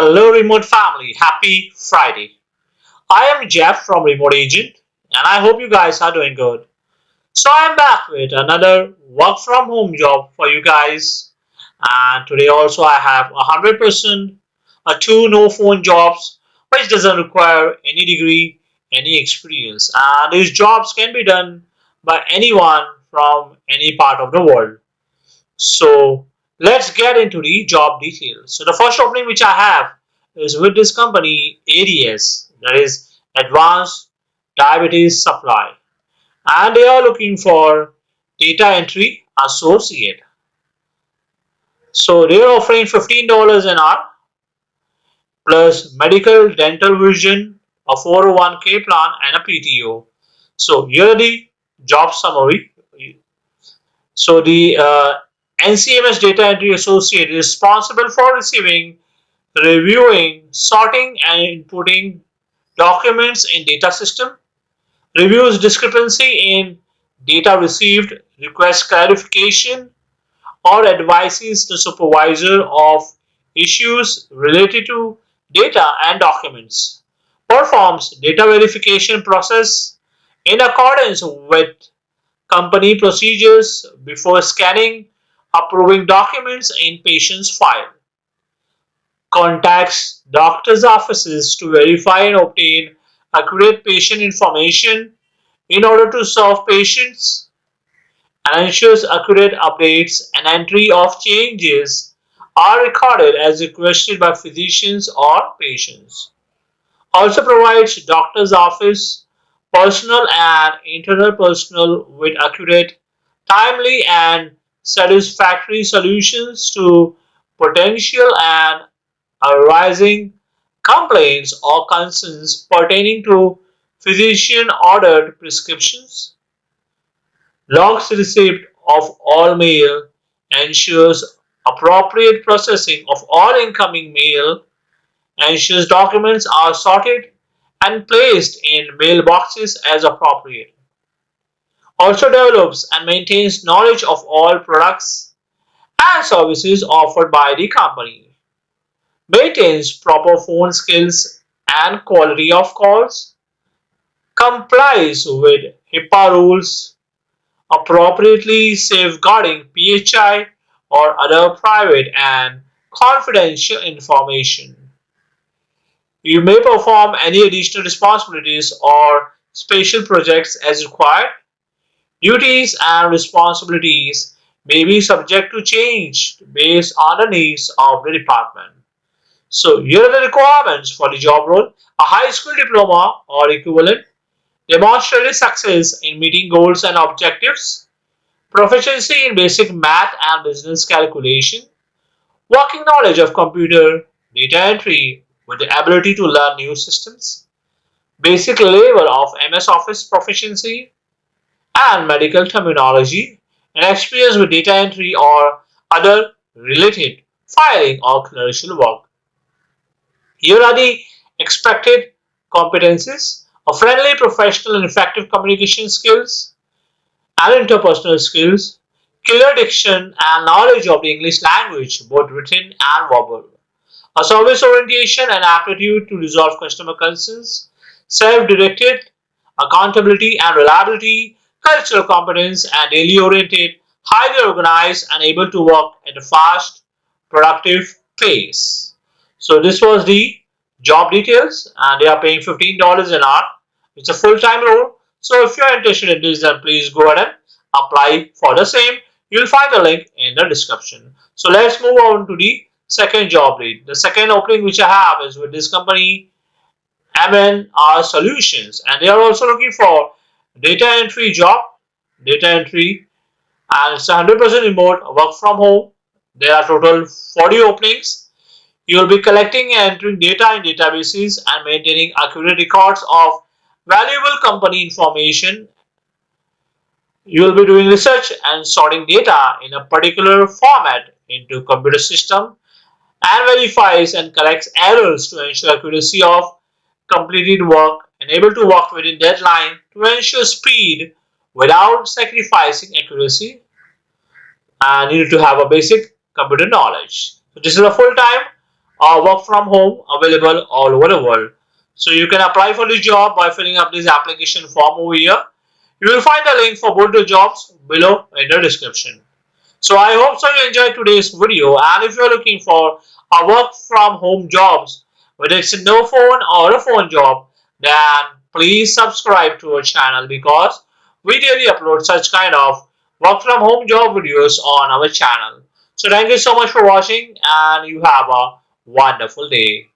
Hello, remote family. Happy Friday. I am Jeff from Remote Agent, and I hope you guys are doing good. So, I am back with another work from home job for you guys. And today, also, I have 100% two no phone jobs, which doesn't require any degree, any experience. And these jobs can be done by anyone from any part of the world. So let's get into the job details. So the first opening which I have is with this company ADS, that is Advanced Diabetes Supply, and they are looking for data entry associate. So they are offering $15 an hour plus medical, dental, vision, a 401k plan, and a PTO. So here the job summary. So the NCMS Data Entry Associate is responsible for receiving, reviewing, sorting, and inputting documents in data system, reviews discrepancy in data received, requests clarification, or advises the supervisor of issues related to data and documents, performs data verification process in accordance with company procedures before scanning, approving documents in patient's file, contacts doctor's offices to verify and obtain accurate patient information in order to serve patients, and ensures accurate updates and entry of changes are recorded as requested by physicians or patients. Also provides doctor's office personnel and internal personnel with accurate, timely, and satisfactory solutions to potential and arising complaints or concerns pertaining to physician ordered prescriptions, logs receipt of all mail, ensures appropriate processing of all incoming mail, ensures documents are sorted and placed in mailboxes as appropriate. Also develops and maintains knowledge of all products and services offered by the company. Maintains proper phone skills and quality of calls. Complies with HIPAA rules, appropriately safeguarding PHI or other private and confidential information. You may perform any additional responsibilities or special projects as required. Duties and responsibilities may be subject to change based on the needs of the department. So, here are the requirements for the job role: a high school diploma or equivalent, demonstrated success in meeting goals and objectives, proficiency in basic math and business calculation, working knowledge of computer, data entry with the ability to learn new systems, basic level of MS Office proficiency and medical terminology, and experience with data entry or other related filing or clerical work. Here are the expected competencies: a friendly, professional, and effective communication skills and interpersonal skills, clear diction and knowledge of the English language, both written and verbal, a service orientation and aptitude to resolve customer concerns, self-directed, accountability and reliability, cultural competence and daily oriented, highly organized and able to work at a fast, productive pace. So this was the job details, and they are paying $15 an hour. It's a full-time role. So if you're interested in this, then please go ahead and apply for the same. You'll find the link in the description. So let's move on to the second job lead. The second opening which I have is with this company MNR Solutions, and they are also looking for data entry job, data entry, and it's 100% remote, work from home. There are total 40 openings. You will be collecting and entering data in databases and maintaining accurate records of valuable company information. You will be doing research and sorting data in a particular format into computer system and verifies and corrects errors to ensure accuracy of completed work and able to work within deadline to ensure speed without sacrificing accuracy, and you need to have a basic computer knowledge. So this is a full-time work from home available all over the world. So you can apply for this job by filling up this application form over here. You will find a link for both the jobs below in the description. So I hope so you enjoyed today's video, and if you're looking for a work from home jobs, whether it's a no phone or a phone job, then please subscribe to our channel because we daily upload such kind of work from home job videos on our channel. So thank you so much for watching, and you have a wonderful day.